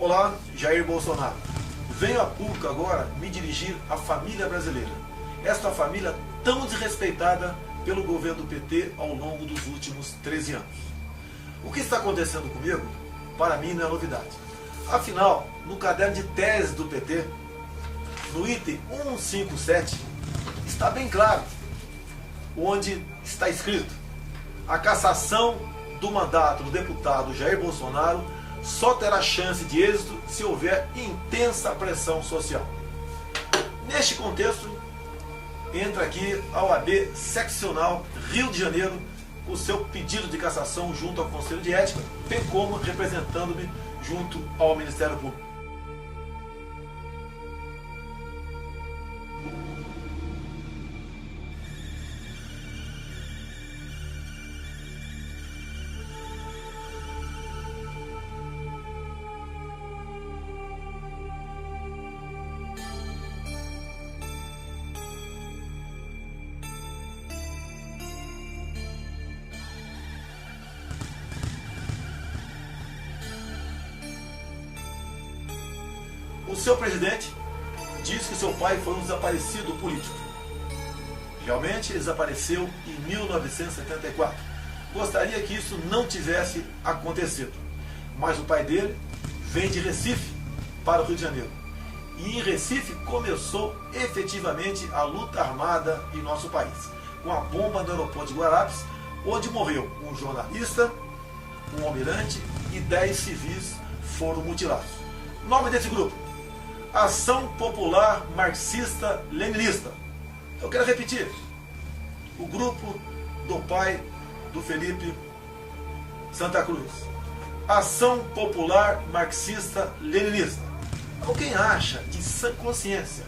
Olá, Jair Bolsonaro. Venho a público agora me dirigir à família brasileira. Esta família tão desrespeitada pelo governo do PT ao longo dos últimos 13 anos. O que está acontecendo comigo, para mim, não é novidade. Afinal, no caderno de tese do PT, no item 157, está bem claro, onde está escrito: a cassação do mandato do deputado Jair Bolsonaro só terá chance de êxito se houver intensa pressão social. Neste contexto, entra aqui a OAB Seccional Rio de Janeiro com o seu pedido de cassação junto ao Conselho de Ética, bem como representando-me junto ao Ministério Público. O seu presidente diz que seu pai foi um desaparecido político. Realmente ele desapareceu em 1974. Gostaria que isso não tivesse acontecido. Mas o pai dele vem de Recife para o Rio de Janeiro. E em Recife começou efetivamente a luta armada em nosso país, com a bomba no aeroporto de Guararapes, onde morreu um jornalista, um almirante e 10 civis foram mutilados. Nome desse grupo: Ação Popular Marxista-Leninista. Eu quero repetir: o grupo do pai do Felipe Santa Cruz. Ação Popular Marxista-Leninista. Alguém acha de sã consciência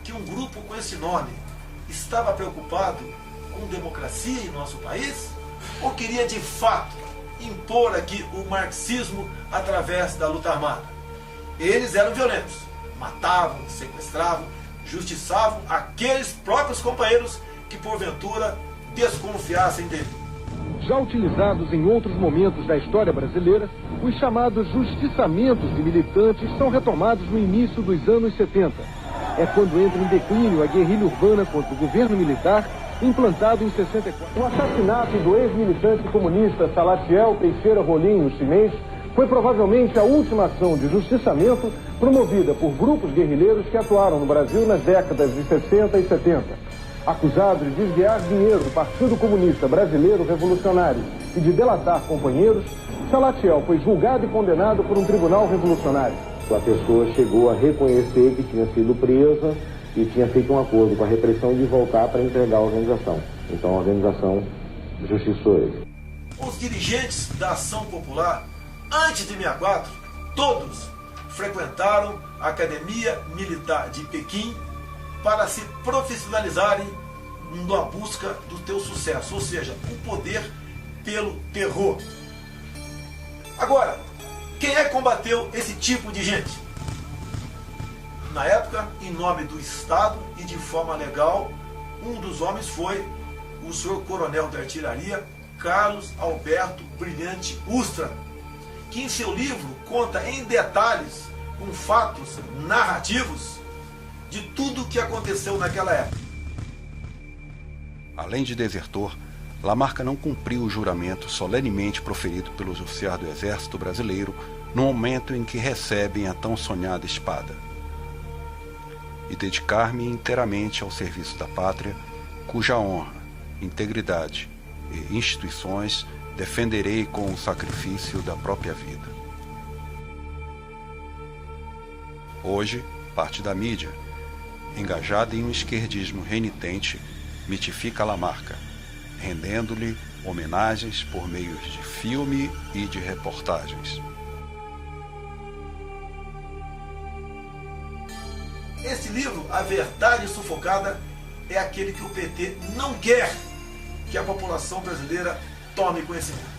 que um grupo com esse nome estava preocupado com democracia em nosso país? Ou queria de fato impor aqui o marxismo através da luta armada? Eles eram violentos. Matavam, sequestravam, justiçavam aqueles próprios companheiros que porventura desconfiassem dele. Já utilizados em outros momentos da história brasileira, os chamados justiçamentos de militantes são retomados no início dos anos 70. É quando entra em declínio a guerrilha urbana contra o governo militar, implantado em 64. O assassinato do ex-militante comunista Salatiel Teixeira Rolim, no chinês, foi provavelmente a última ação de justiçamento promovida por grupos guerrilheiros que atuaram no Brasil nas décadas de 60 e 70. Acusado de desviar dinheiro do Partido Comunista Brasileiro Revolucionário e de delatar companheiros, Salatiel foi julgado e condenado por um tribunal revolucionário. A pessoa chegou a reconhecer que tinha sido presa e tinha feito um acordo com a repressão de voltar para entregar a organização. Então a organização justiçou ele. Os dirigentes da Ação Popular, antes de 64, todos frequentaram a Academia Militar de Pequim para se profissionalizarem na busca do teu sucesso, ou seja, o poder pelo terror. Agora, quem é que combateu esse tipo de gente? Na época, em nome do Estado e de forma legal, um dos homens foi o senhor coronel da artilharia, Carlos Alberto Brilhante Ustra, que em seu livro conta em detalhes, com fatos narrativos, de tudo o que aconteceu naquela época. Além de desertor, Lamarca não cumpriu o juramento solenemente proferido pelos oficiais do Exército Brasileiro no momento em que recebem a tão sonhada espada. E dedicar-me inteiramente ao serviço da pátria, cuja honra, integridade e instituições defenderei com o sacrifício da própria vida. Hoje, parte da mídia, engajada em um esquerdismo renitente, mitifica Lamarca, rendendo-lhe homenagens por meios de filme e de reportagens. Esse livro, A Verdade Sufocada, é aquele que o PT não quer que a população brasileira tome conhecimento.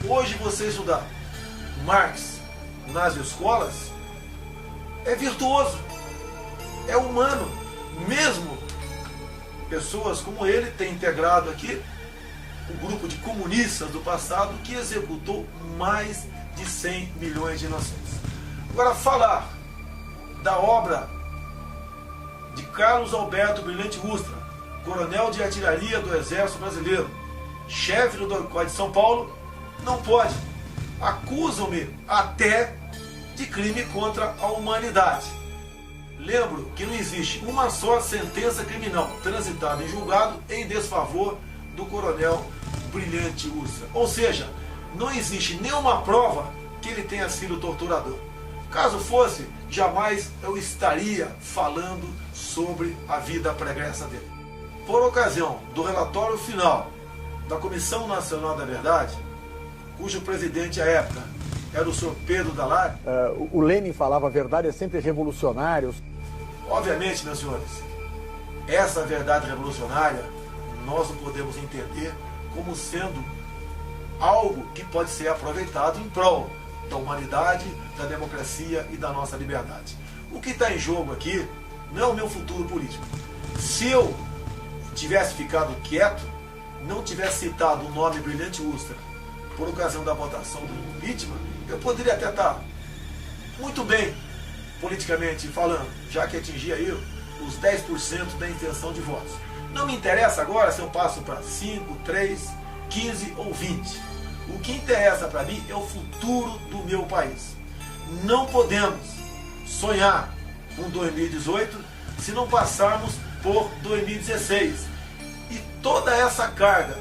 Hoje você estudar Marx nas escolas é virtuoso, é humano. Mesmo pessoas como ele têm integrado aqui o grupo de comunistas do passado que executou mais de 100 milhões de inocentes. Agora, falar da obra de Carlos Alberto Brilhante Ustra, coronel de artilharia do Exército Brasileiro, chefe do DOI de São Paulo, não pode. Acusam-me até de crime contra a humanidade. Lembro que não existe uma só sentença criminal transitada em julgado em desfavor do coronel Brilhante Ustra. Ou seja, não existe nenhuma prova que ele tenha sido torturador. Caso fosse, jamais eu estaria falando sobre a vida pregressa dele. Por ocasião do relatório final da Comissão Nacional da Verdade, cujo presidente à época era o senhor Pedro Dalari. O Lenin falava a verdade é sempre revolucionária. Obviamente, meus senhores, essa verdade revolucionária nós não podemos entender como sendo algo que pode ser aproveitado em prol da humanidade, da democracia e da nossa liberdade. O que está em jogo aqui não é o meu futuro político. Se eu tivesse ficado quieto, não tivesse citado o nome Brilhante Ustra por ocasião da votação do impeachment, eu poderia até estar muito bem politicamente falando, já que atingia aí os 10% da intenção de votos. Não me interessa agora se eu passo para 5, 3, 15 ou 20. O que interessa para mim é o futuro do meu país. Não podemos sonhar com 2018 se não passarmos por 2016. E toda essa carga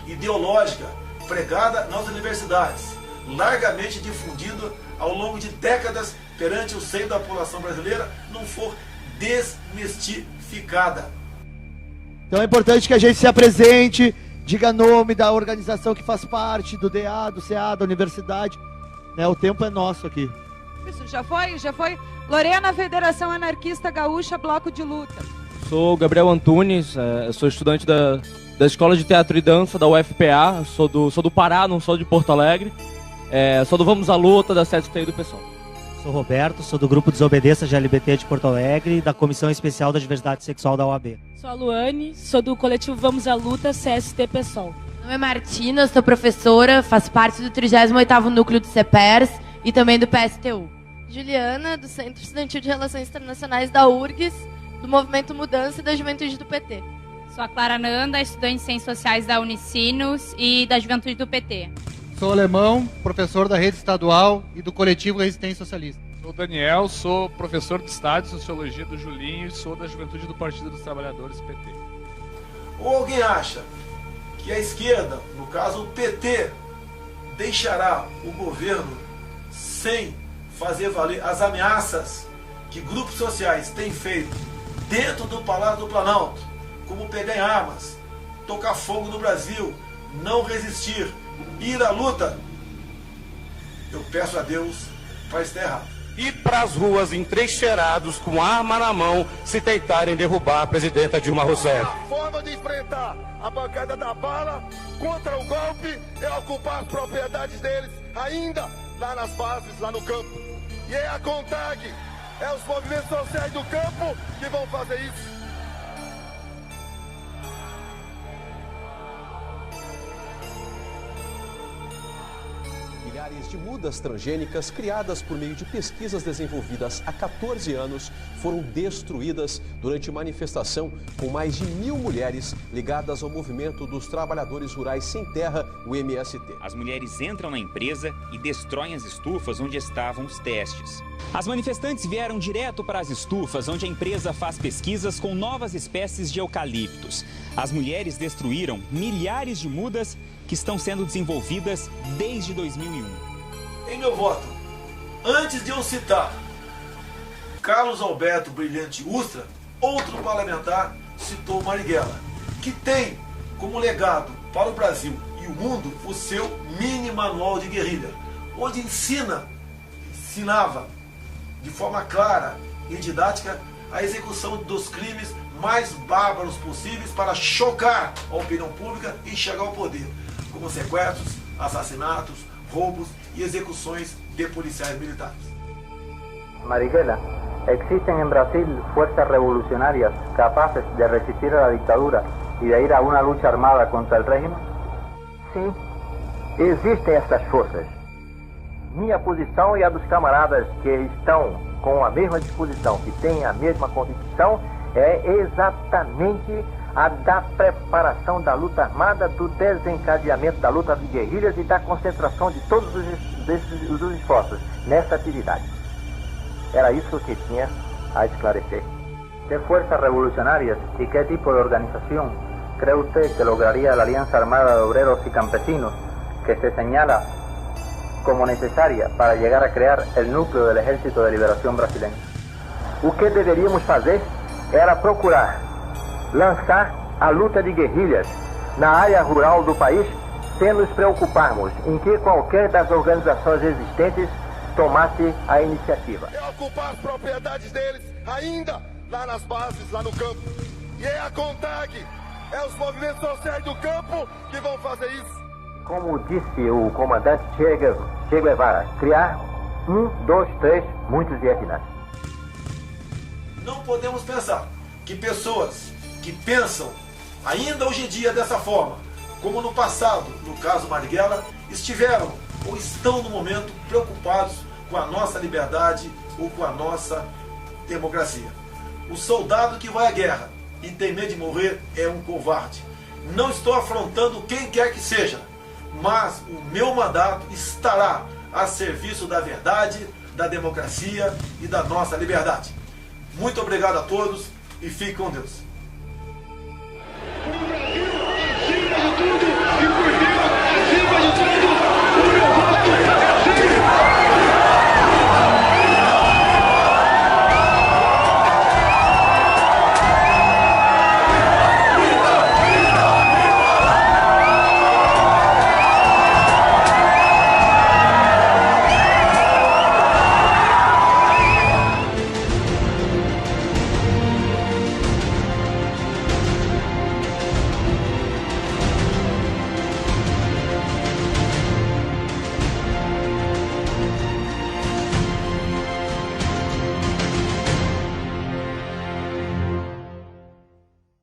ideológica pregada nas universidades, largamente difundida ao longo de décadas perante o seio da população brasileira, não for desmistificada. Então é importante que a gente se apresente, diga nome da organização que faz parte, do DA, do CA, da universidade. Né, o tempo é nosso aqui. Isso, já foi. Lorena, Federação Anarquista Gaúcha, Bloco de Luta. Sou Gabriel Antunes, sou estudante da Escola de Teatro e Dança da UFPA, sou do Pará, não sou de Porto Alegre. Sou do Vamos à Luta, da CST e do PSOL. Sou Roberto, sou do Grupo Desobediência GLBT de Porto Alegre e da Comissão Especial da Diversidade Sexual da OAB. Sou a Luane, sou do coletivo Vamos à Luta, CST PSOL. Meu nome é Martina, sou professora, faço parte do 38º Núcleo do CEPERS e também do PSTU. Juliana, do Centro Estudantil de Relações Internacionais da URGS, do Movimento Mudança e da Juventude do PT. Sou a Clara Nanda, estudante de Ciências Sociais da Unicinos e da Juventude do PT. Sou alemão, professor da rede estadual e do coletivo Resistência Socialista. Sou Daniel, sou professor de Estado e Sociologia do Julinho e sou da Juventude do Partido dos Trabalhadores, PT. Ou alguém acha que a esquerda, no caso o PT, deixará o governo sem fazer valer as ameaças que grupos sociais têm feito dentro do Palácio do Planalto, como pegar em armas, tocar fogo no Brasil, não resistir, ir à luta? Eu peço a Deus para estar errado. Ir para as ruas entrincheirados com arma na mão se tentarem derrubar a presidenta Dilma Rousseff. A forma de enfrentar a bancada da bala contra o golpe é ocupar as propriedades deles ainda lá nas bases, lá no campo. E é a CONTAG, é os movimentos sociais do campo que vão fazer isso. Milhares de mudas transgênicas criadas por meio de pesquisas desenvolvidas há 14 anos foram destruídas durante manifestação com mais de 1.000 mulheres ligadas ao movimento dos trabalhadores rurais sem terra, o MST. As mulheres entram na empresa e destroem as estufas onde estavam os testes. As manifestantes vieram direto para as estufas onde a empresa faz pesquisas com novas espécies de eucaliptos. As mulheres destruíram milhares de mudas que estão sendo desenvolvidas desde 2001. Em meu voto, antes de eu citar Carlos Alberto Brilhante Ustra, outro parlamentar citou Marighella, que tem como legado para o Brasil e o mundo o seu mini manual de guerrilha, onde ensinava de forma clara e didática a execução dos crimes mais bárbaros possíveis para chocar a opinião pública e chegar ao poder, como sequestros, assassinatos, roubos e execuções de policiais militares. Marighella, ¿existen en Brasil fuerzas revolucionarias capaces de resistir a la dictadura y de ir a una lucha armada contra el régimen? Sim, existem essas forças. minha posição e a dos camaradas que estão com a mesma disposição, que têm a mesma convicção, é exatamente a da preparação da luta armada, do desencadeamento da luta de guerrilhas e da concentração de todos os esforços nessa atividade. Era isso que tinha a esclarecer. ¿Qué fuerzas revolucionarias y qué tipo de organización cree usted que lograría la Alianza Armada de Obreros y Campesinos que se señala como necesaria para llegar a crear el núcleo del Ejército de Liberación Brasileño? O que deveríamos fazer era procurar lançar a luta de guerrilhas na área rural do país, sem nos preocuparmos em que qualquer das organizações existentes tomasse a iniciativa. É ocupar as propriedades deles, ainda lá nas bases, lá no campo. E é a CONTAG, é os movimentos sociais do campo que vão fazer isso. Como disse o comandante Che Guevara, criar 1, 2, 3, muitos Vietnãs. Não podemos pensar que pessoas que pensam ainda hoje em dia dessa forma, como no passado, no caso Marighella, estiveram ou estão no momento preocupados com a nossa liberdade ou com a nossa democracia. O soldado que vai à guerra e tem medo de morrer é um covarde. Não estou afrontando quem quer que seja, mas o meu mandato estará a serviço da verdade, da democracia e da nossa liberdade. Muito obrigado a todos e fique com Deus. O Brasil acima de tudo!